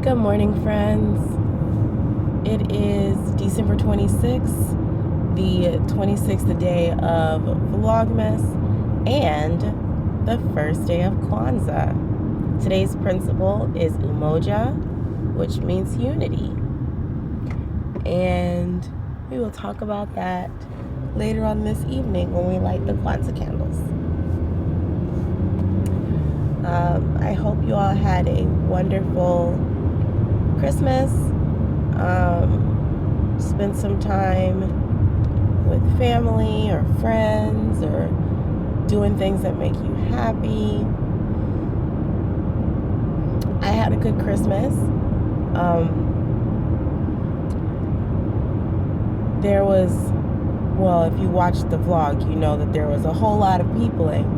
Good morning, friends. It is December 26th, the 26th day of Vlogmas, and the first day of Kwanzaa. Today's principle is Umoja, which means unity. And we will talk about that later on this evening when we light the Kwanzaa candles. I hope you all had a wonderful Christmas. Spend some time with family or friends or doing things that make you happy. I had a good Christmas. There was, well, if you watched the vlog, you know that there was a whole lot of peopling.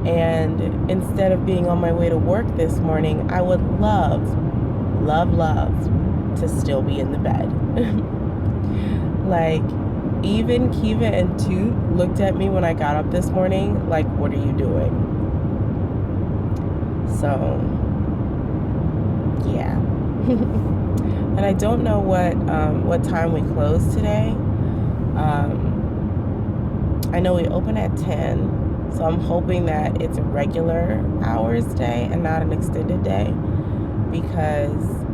And instead of being on my way to work this morning, I would love to still be in the bed. Like, even Kiva and Toot looked at me when I got up this morning like, what are you doing? So, yeah. And I don't know what time we close today. I know we open at 10. So I'm hoping that it's a regular hours day and not an extended day, because,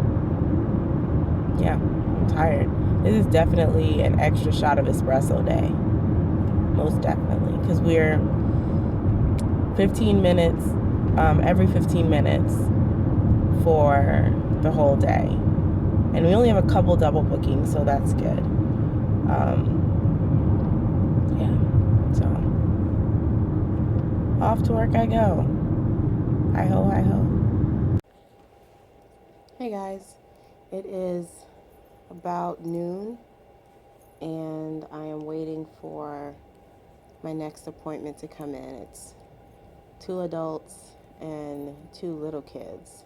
yeah, I'm tired. This is definitely an extra shot of espresso day. Most definitely. Because we're 15 minutes, every 15 minutes for the whole day. And we only have a couple double bookings, so that's good. Off to work I go. Hi-ho, hi-ho. Hey guys, it is about noon and I am waiting for my next appointment to come in. It's 2 adults and 2 little kids.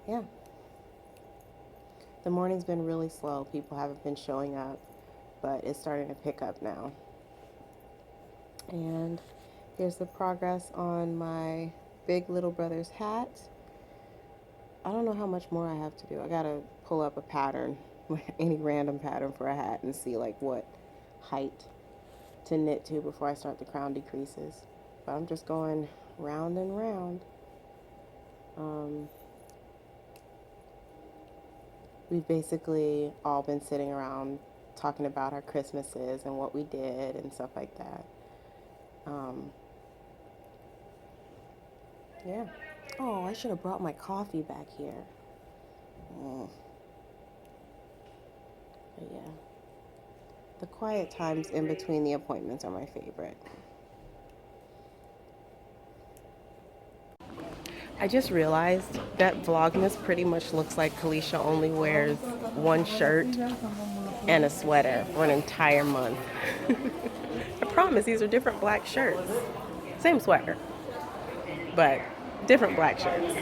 Yeah. The morning's been really slow. People haven't been showing up, but it's starting to pick up now. And here's the progress on my big little brother's hat. I don't know how much more I have to do. I gotta pull up a pattern, any random pattern for a hat, and see like what height to knit to before I start the crown decreases. But I'm just going round and round. We've basically all been sitting around talking about our Christmases and what we did and stuff like that. Yeah. Oh, I should have brought my coffee back here. But yeah. The quiet times in between the appointments are my favorite. I just realized that Vlogmas pretty much looks like Caleisha only wears one shirt and a sweater for an entire month. I promise these are different black shirts. Same sweater, but different black shirts.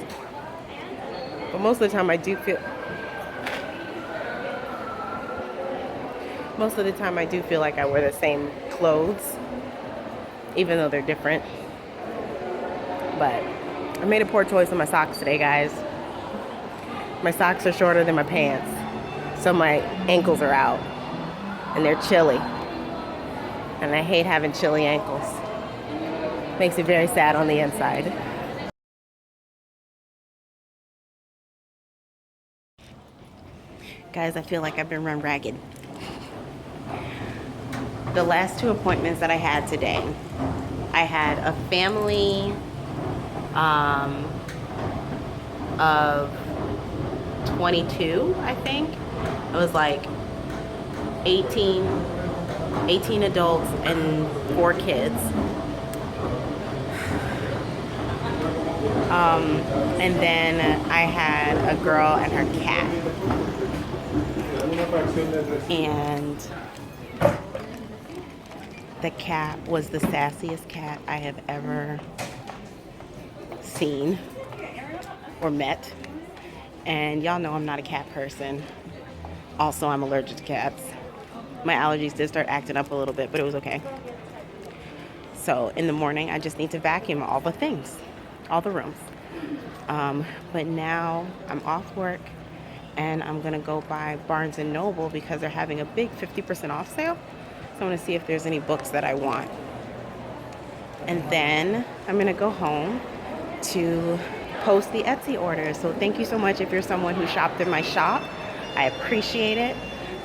But most of the time I do feel like I wear the same clothes, even though they're different. But I made a poor choice on my socks today, guys. My socks are shorter than my pants, so my ankles are out, and they're chilly. And I hate having chilly ankles. Makes it very sad on the inside. Guys, I feel like I've been run ragged. The last 2 appointments that I had today, I had a family of 22, I think. It was like 18 adults and 4 kids. And then I had a girl and her cat. And the cat was the sassiest cat I have ever seen or met. And y'all know I'm not a cat person. Also, I'm allergic to cats. My allergies did start acting up a little bit, but it was okay. So in the morning, I just need to vacuum all the things. all the rooms. But now I'm off work and I'm gonna go by Barnes and Noble because they're having a big 50% off sale. So I'm gonna see if there's any books that I want. And then I'm gonna go home to post the Etsy orders. So thank you so much if you're someone who shopped in my shop. I appreciate it.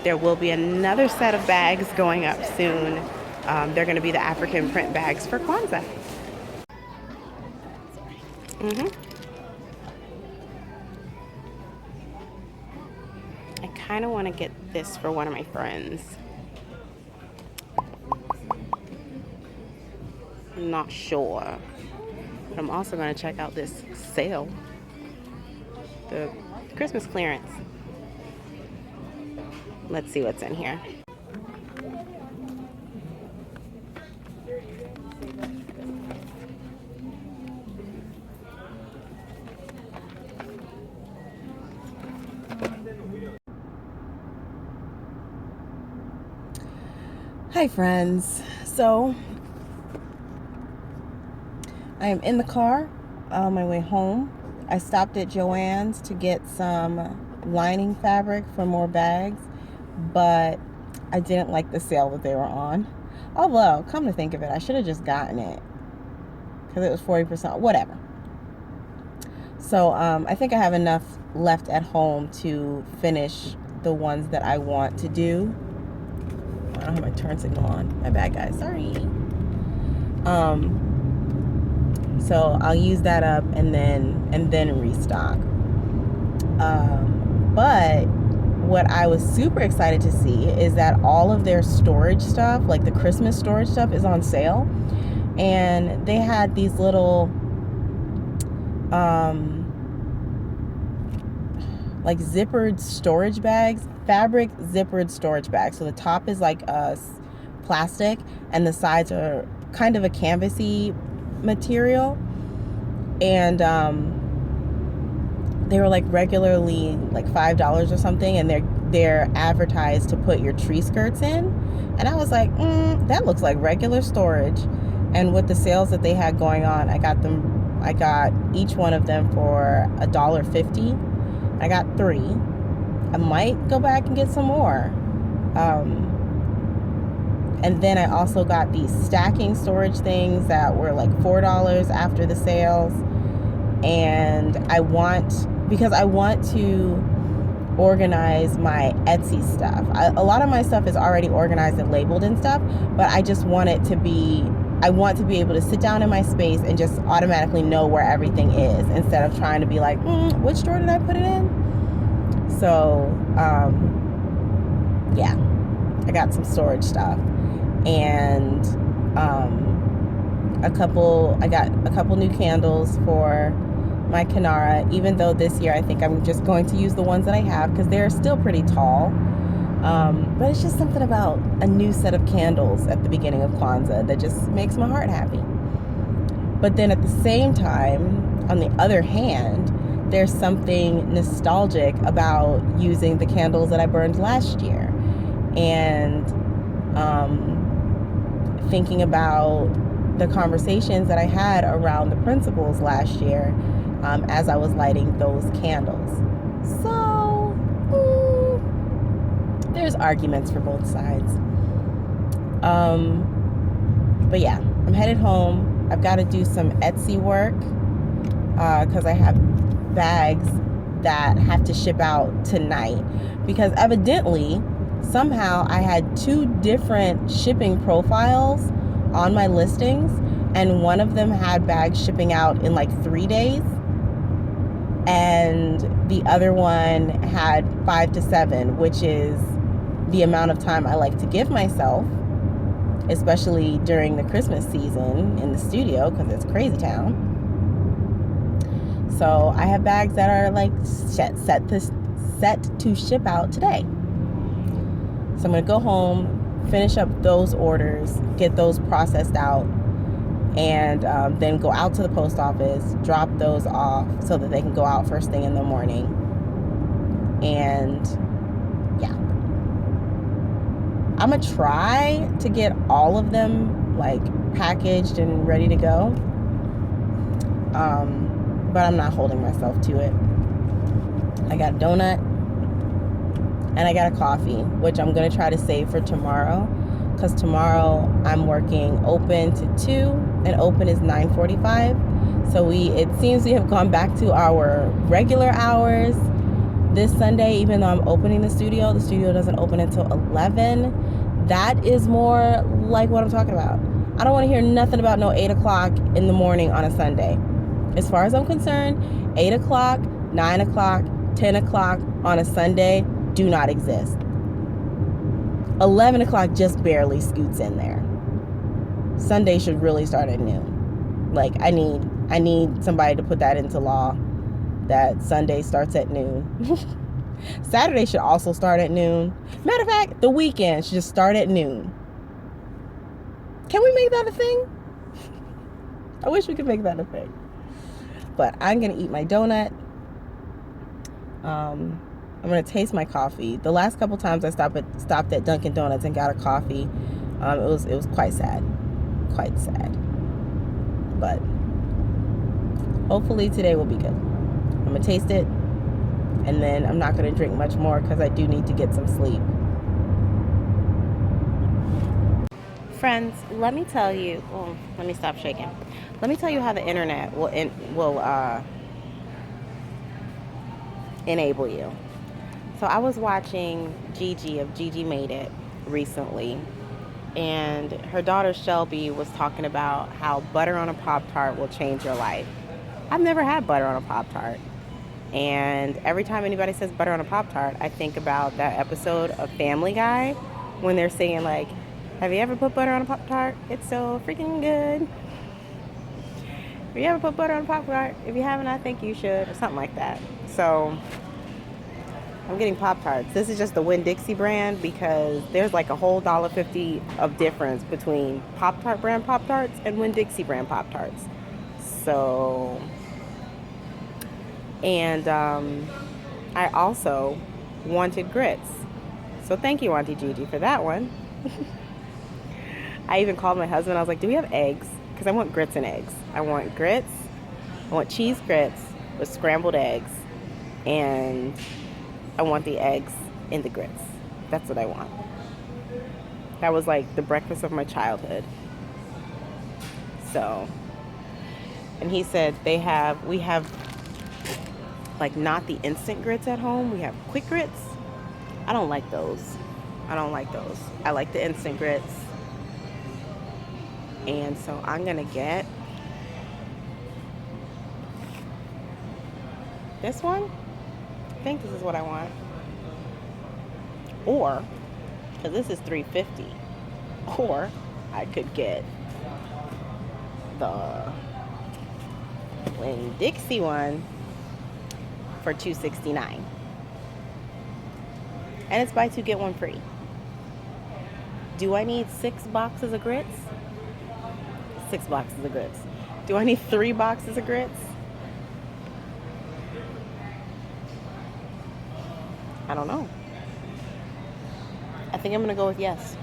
There will be another set of bags going up soon. They're gonna be the African print bags for Kwanzaa. I kind of want to get this for one of my friends. I'm not sure. But I'm also going to check out this sale. The Christmas clearance. Let's see what's in here. Hi friends, so I am in the car on my way home. I stopped at Joann's to get some lining fabric for more bags, but I didn't like the sale that they were on. Although, come to think of it, I should have just gotten it because it was 40%, whatever. So I think I have enough left at home to finish the ones that I want to do. I don't have my turn signal on. My bad, guys. Sorry. So I'll use that up and then restock. But what I was super excited to see is that all of their storage stuff, like the Christmas storage stuff, is on sale. And they had these little like zippered storage bags, fabric zippered storage bags. So the top is like plastic and the sides are kind of a canvasy material. And they were like regularly like $5 or something, and they're advertised to put your tree skirts in. And I was like, that looks like regular storage. And with the sales that they had going on, I got each one of them for $1.50. I got 3. I might go back and get some more. And then I also got these stacking storage things that were like $4 after the sales. And because I want to organize my Etsy stuff. A lot of my stuff is already organized and labeled and stuff, but I just want it to be, I want to be able to sit down in my space and just automatically know where everything is instead of trying to be like, which drawer did I put it in? So, yeah, I got some storage stuff and I got a couple new candles for my Kinara, even though this year I think I'm just going to use the ones that I have because they're still pretty tall. But it's just something about a new set of candles at the beginning of Kwanzaa that just makes my heart happy. But then at the same time, on the other hand, there's something nostalgic about using the candles that I burned last year. And thinking about the conversations that I had around the principles last year as I was lighting those candles. So, there's arguments for both sides. But yeah, I'm headed home. I've got to do some Etsy work because I have bags that have to ship out tonight. Because evidently, somehow I had 2 different shipping profiles on my listings, and one of them had bags shipping out in like 3 days, and the other one had 5 to 7, which is the amount of time I like to give myself, especially during the Christmas season in the studio because it's crazy town. So I have bags that are like set to ship out today. So I'm gonna go home, finish up those orders, get those processed out, and then go out to the post office, drop those off so that they can go out first thing in the morning. And yeah, I'm gonna try to get all of them like packaged and ready to go. but I'm not holding myself to it. I got a donut and I got a coffee, which I'm going to try to save for tomorrow, because tomorrow I'm working open to 2 and open is 9:45. So it seems we have gone back to our regular hours this Sunday. Even though I'm opening the studio doesn't open until 11. That is more like what I'm talking about. I don't want to hear nothing about no 8 o'clock in the morning on a Sunday. As far as I'm concerned, 8 o'clock, 9 o'clock, 10 o'clock on a Sunday do not exist. 11 o'clock just barely scoots in there. Sunday should really start at noon. Like, I need somebody to put that into law, that Sunday starts at noon. Saturday should also start at noon. Matter of fact, the weekend should just start at noon. Can we make that a thing? I wish we could make that a thing. But I'm going to eat my donut. I'm going to taste my coffee. The last couple times I stopped at Dunkin' Donuts and got a coffee, it was quite sad. Quite sad. But hopefully today will be good. I'm going to taste it, and then I'm not going to drink much more because I do need to get some sleep. Friends, let me tell you, let me stop shaking. Let me tell you how the internet will enable you. So I was watching Gigi of Gigi Made It recently, and her daughter Shelby was talking about how butter on a Pop-Tart will change your life. I've never had butter on a Pop-Tart, and every time anybody says butter on a Pop-Tart, I think about that episode of Family Guy when they're saying, like, have you ever put butter on a Pop-Tart? It's so freaking good. Have you ever put butter on a Pop-Tart? If you haven't, I think you should, or something like that. So I'm getting Pop-Tarts. This is just the Winn-Dixie brand because there's like a whole $1.50 of difference between Pop-Tart brand Pop-Tarts and Winn-Dixie brand Pop-Tarts. So, and I also wanted grits. So thank you, Auntie Gigi, for that one. I even called my husband. I was like, do we have eggs? Because I want grits and eggs. I want grits. I want cheese grits with scrambled eggs. And I want the eggs in the grits. That's what I want. That was like the breakfast of my childhood. So, and he said we have like not the instant grits at home. We have quick grits. I don't like those. I like the instant grits. And so I'm going to get this one. I think this is what I want. Or, because this is $3.50. Or I could get the Winn-Dixie one for $2.69. And it's buy two, get one free. Do I need 6 boxes of grits? 6 boxes of grits. Do I need 3 boxes of grits? I don't know. I think I'm going to go with yes.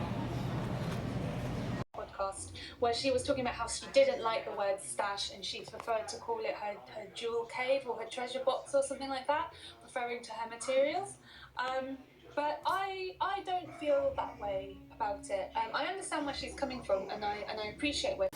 Podcast where she was talking about how she didn't like the word stash and she preferred to call it her jewel cave or her treasure box or something like that, referring to her materials. But I don't feel that way about it. I understand where she's coming from, and I appreciate where.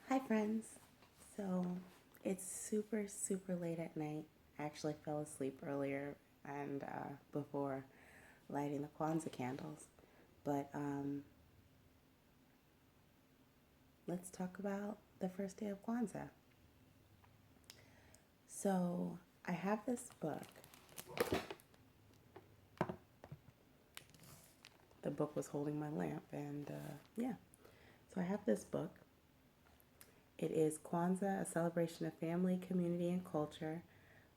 Hi friends. So it's super late at night. I actually fell asleep earlier and before lighting the Kwanzaa candles. But let's talk about the first day of Kwanzaa. So I have this book. The book was holding my lamp, and yeah. So I have this book. It is Kwanzaa, A Celebration of Family, Community, and Culture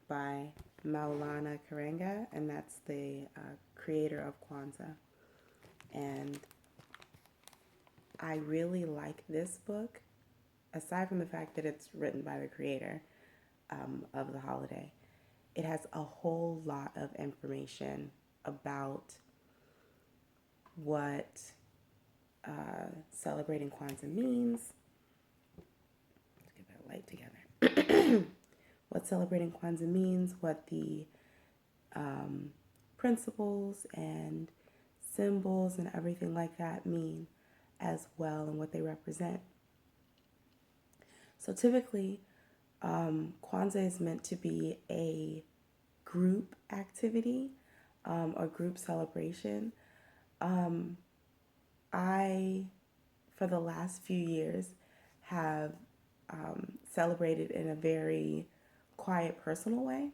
by Maulana Karenga, and that's the creator of Kwanzaa. And I really like this book, aside from the fact that it's written by the creator of the holiday. It has a whole lot of information about what celebrating Kwanzaa means. Let's get that light together. What celebrating Kwanzaa means, what the principles and symbols and everything like that mean as well, and what they represent. So typically, Kwanzaa is meant to be a group activity or group celebration. I, for the last few years, have celebrated in a very quiet, personal way,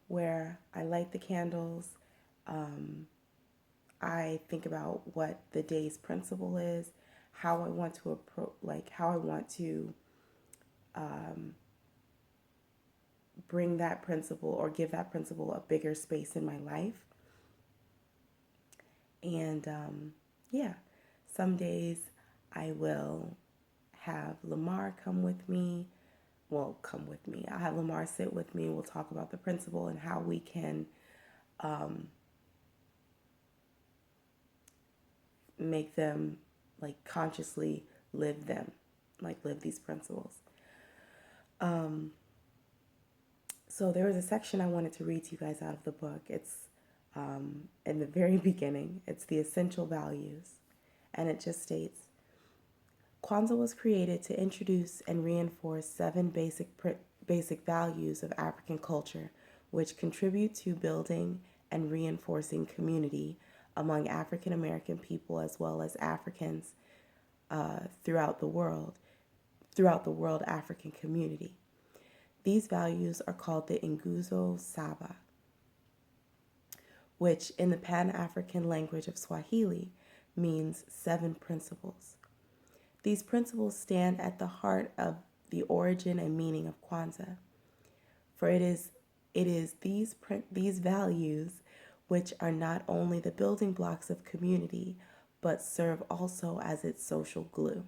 where I light the candles. I think about what the day's principle is, how I want to bring that principle or give that principle a bigger space in my life. And yeah, some days I will have Lamar come with me. Well, come with me. I'll have Lamar sit with me. We'll talk about the principle and how we can make them, like, consciously live them, like live these principles. So there was a section I wanted to read to you guys out of the book. It's in the very beginning. It's the essential values. And it just states, Kwanzaa was created to introduce and reinforce 7 basic values of African culture, which contribute to building and reinforcing community among African American people as well as Africans throughout the world African community. These values are called the Nguzo Saba, which in the Pan-African language of Swahili means 7 principles. These principles stand at the heart of the origin and meaning of Kwanzaa, for it is these values which are not only the building blocks of community, but serve also as its social glue.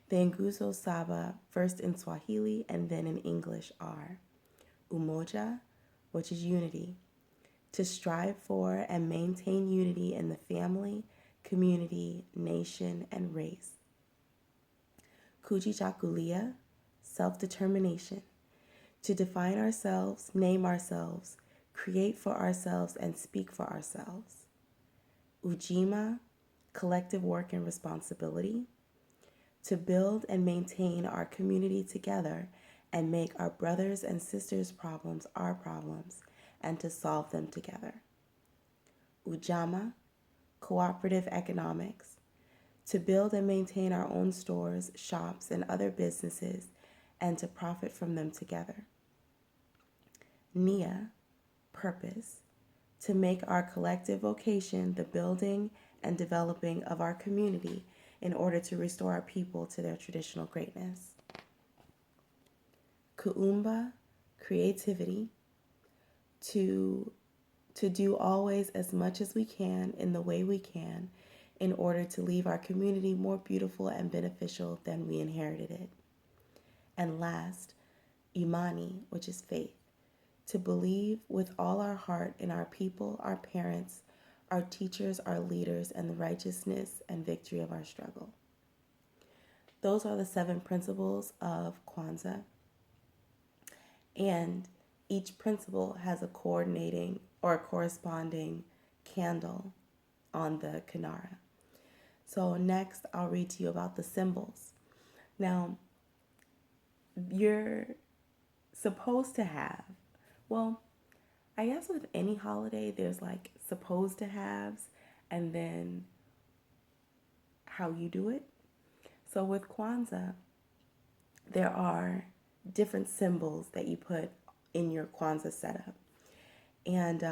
The Nguzo Saba, first in Swahili and then in English, are Umoja, which is unity, to strive for and maintain unity in the family, community, nation, and race. Kujichagulia, self-determination, to define ourselves, name ourselves, create for ourselves, and speak for ourselves. Ujima, collective work and responsibility, to build and maintain our community together and make our brothers and sisters' problems our problems and to solve them together. Ujama, cooperative economics, to build and maintain our own stores, shops, and other businesses and to profit from them together. Nia, purpose, to make our collective vocation the building and developing of our community in order to restore our people to their traditional greatness. Kuumba, creativity, to do always as much as we can in the way we can in order to leave our community more beautiful and beneficial than we inherited it. And last, Imani, which is faith, to believe with all our heart in our people, our parents, our teachers, our leaders, and the righteousness and victory of our struggle. Those are the 7 principles of Kwanzaa. And each principle has a coordinating or a corresponding candle on the kinara. So next, I'll read to you about the symbols. Now, you're supposed to have, well, I guess with any holiday, there's like supposed to haves and then how you do it. So with Kwanzaa, there are different symbols that you put in your Kwanzaa setup. And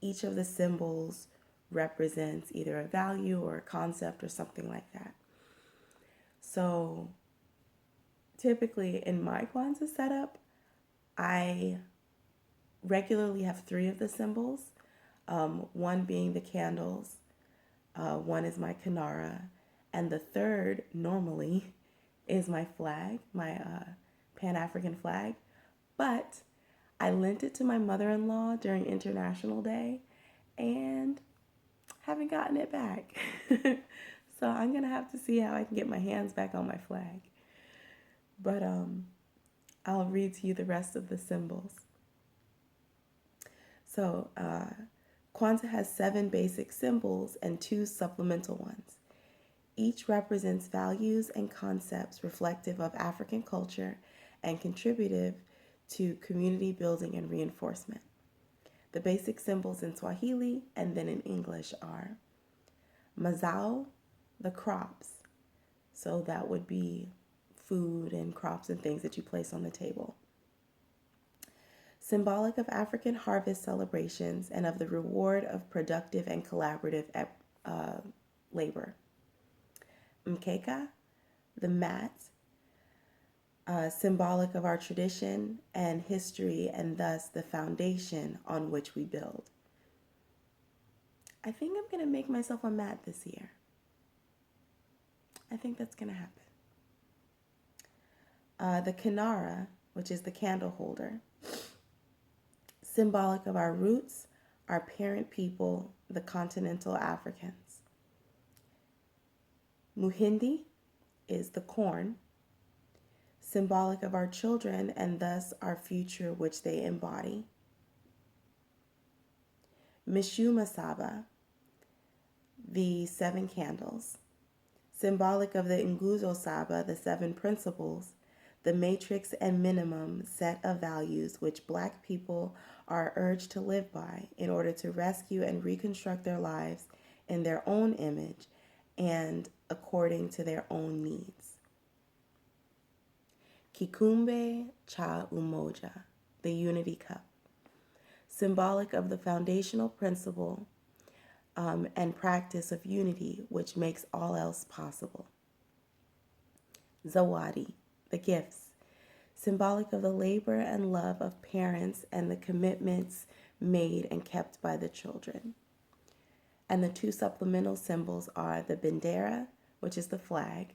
each of the symbols represents either a value or a concept or something like that. So typically in my Kwanzaa setup, I regularly have 3 of the symbols, one being the candles, one is my kinara, and the third normally is my flag, my Pan-African flag. But I lent it to my mother-in-law during International Day and haven't gotten it back. So I'm going to have to see how I can get my hands back on my flag. But I'll read to you the rest of the symbols. So Kwanzaa has 7 basic symbols and 2 supplemental ones. Each represents values and concepts reflective of African culture and contributive to community building and reinforcement. The basic symbols in Swahili and then in English are mazao, the crops. So that would be food and crops and things that you place on the table. Symbolic of African harvest celebrations and of the reward of productive and collaborative labor. Mkeka, the mat, symbolic of our tradition and history and thus the foundation on which we build. I think I'm going to make myself a mat this year. I think that's going to happen. The kinara, which is the candle holder, symbolic of our roots, our parent people, the continental Africans. Muhindi is the corn, symbolic of our children and thus our future which they embody. Mishuma Saba, the 7 candles, symbolic of the Nguzo Saba, the 7 principles, the matrix and minimum set of values which Black people are urged to live by in order to rescue and reconstruct their lives in their own image and according to their own needs. Kikumbe cha Umoja, the unity cup, symbolic of the foundational principle and practice of unity which makes all else possible. Zawadi, the gifts, symbolic of the labor and love of parents and the commitments made and kept by the children. And the 2 supplemental symbols are the bendera, which is the flag.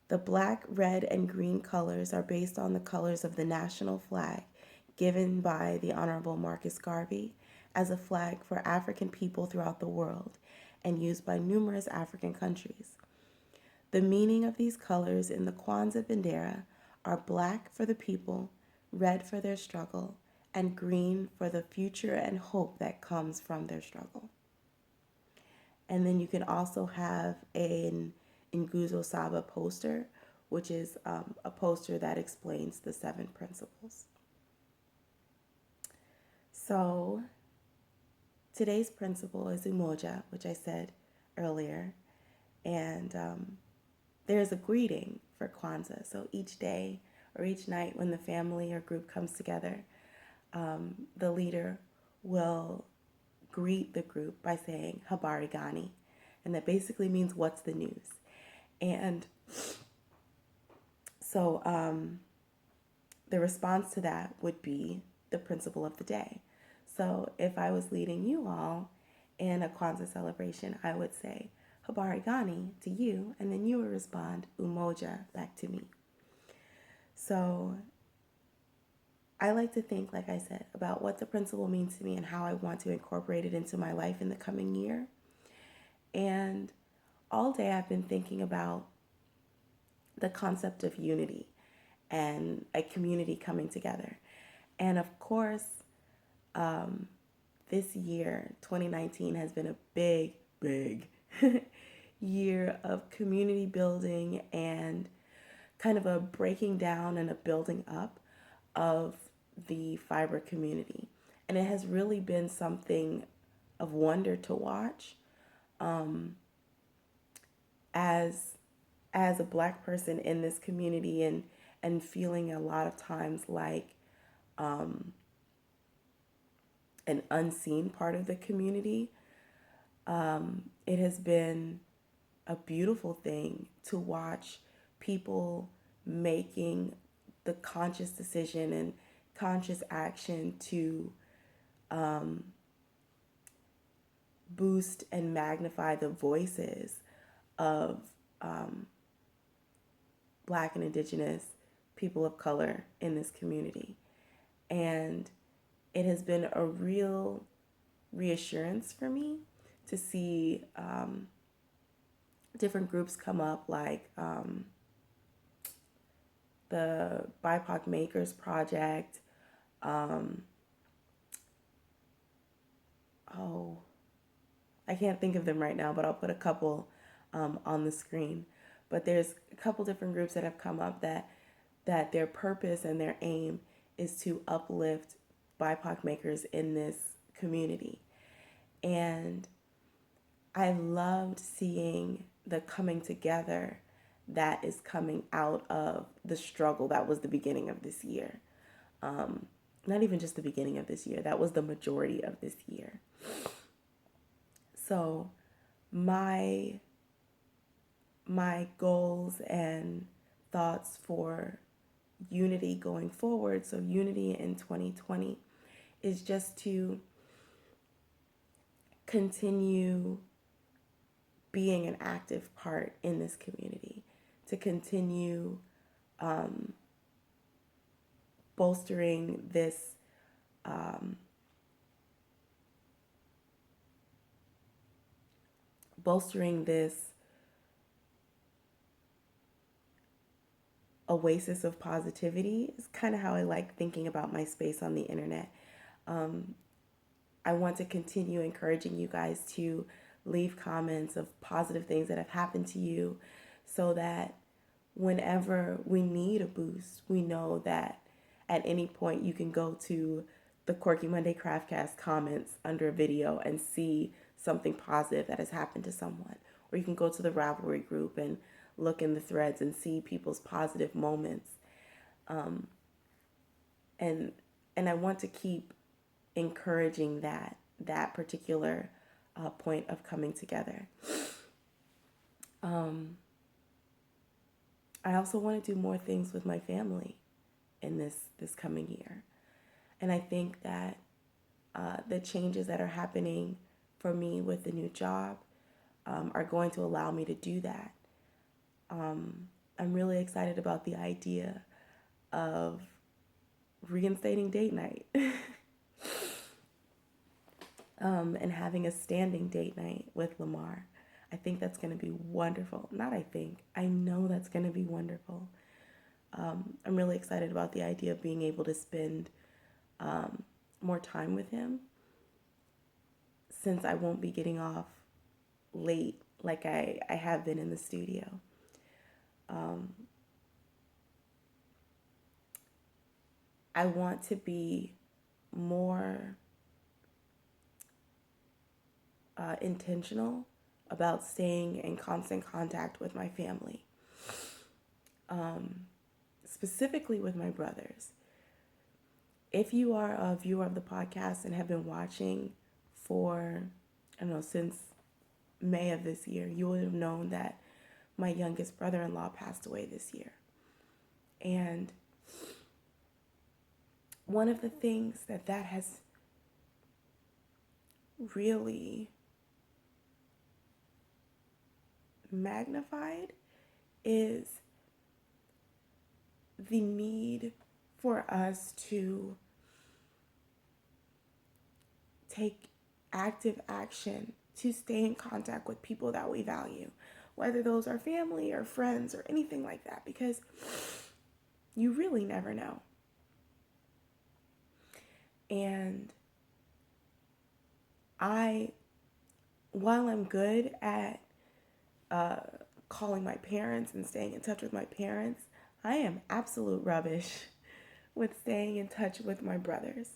The black, red, and green colors are based on the colors of the national flag given by the Honorable Marcus Garvey as a flag for African people throughout the world and used by numerous African countries. The meaning of these colors in the Kwanzaa bendera are black for the people, red for their struggle, and green for the future and hope that comes from their struggle. And then you can also have an Nguzo Saba poster, which is a poster that explains the 7 principles. So today's principle is Umoja, which I said earlier. And there's a greeting for Kwanzaa. So each day or each night when the family or group comes together, the leader will greet the group by saying Habari Gani, and that basically means what's the news. And so the response to that would be the principle of the day. So if I was leading you all in a Kwanzaa celebration, I would say Habari Gani to you, and then you would respond Umoja back to me. So I like to think, like I said, about what the principle means to me and how I want to incorporate it into my life in the coming year. And all day I've been thinking about the concept of unity and a community coming together. And of course, this year, 2019, has been a big year of community building and kind of a breaking down and a building up of the fiber community. And it has really been something of wonder to watch as a Black person in this community and feeling a lot of times like an unseen part of the community. It has been a beautiful thing to watch people making the conscious decision and conscious action to boost and magnify the voices of Black and Indigenous people of color in this community. And it has been a real reassurance for me to see different groups come up, like the BIPOC Makers Project. I can't think of them right now, but I'll put a couple on the screen. But there's a couple different groups that have come up that their purpose and their aim is to uplift BIPOC makers in this community. And I loved seeing the coming together that is coming out of the struggle that was the beginning of this year. Not even just the beginning of this year, that was the majority of this year. So my goals and thoughts for unity going forward, so unity in 2020, is just to continue being an active part in this community, to continue bolstering this oasis of positivity. Is kind of how I like thinking about my space on the internet. I want to continue encouraging you guys to leave comments of positive things that have happened to you, so that whenever we need a boost, we know that at any point you can go to the Quirky Monday Craftcast comments under a video and see something positive that has happened to someone. Or you can go to the Ravelry group and look in the threads and see people's positive moments. And I want to keep encouraging that particular point of coming together. I also want to do more things with my family in this coming year. And I think that the changes that are happening for me with the new job are going to allow me to do that. I'm really excited about the idea of reinstating date night and having a standing date night with Lamar. I think that's going to be wonderful. I know that's going to be wonderful. I'm really excited about the idea of being able to spend more time with him, since I won't be getting off late like I have been in the studio. I want to be more intentional about staying in constant contact with my family, specifically with my brothers. If you are a viewer of the podcast and have been watching for, since May of this year, you would have known that my youngest brother-in-law passed away this year. And one of the things that has really magnified is the need for us to take active action to stay in contact with people that we value, whether those are family or friends or anything like that, because you really never know. And while I'm good at calling my parents and staying in touch with my parents, I am absolute rubbish with staying in touch with my brothers.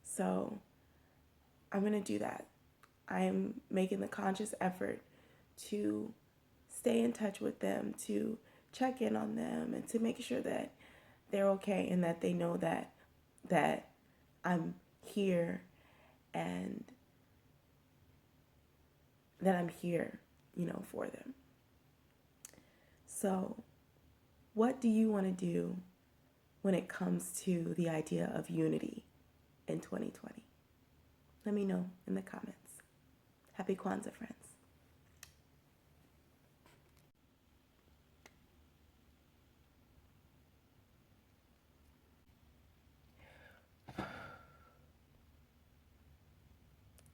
So I'm going to do that. I'm making the conscious effort to stay in touch with them, to check in on them, and to make sure that they're okay and that they know that I'm here and that I'm here, for them. So What do you want to do when it comes to the idea of unity in 2020? Let me know in the comments. Happy Kwanzaa, friends.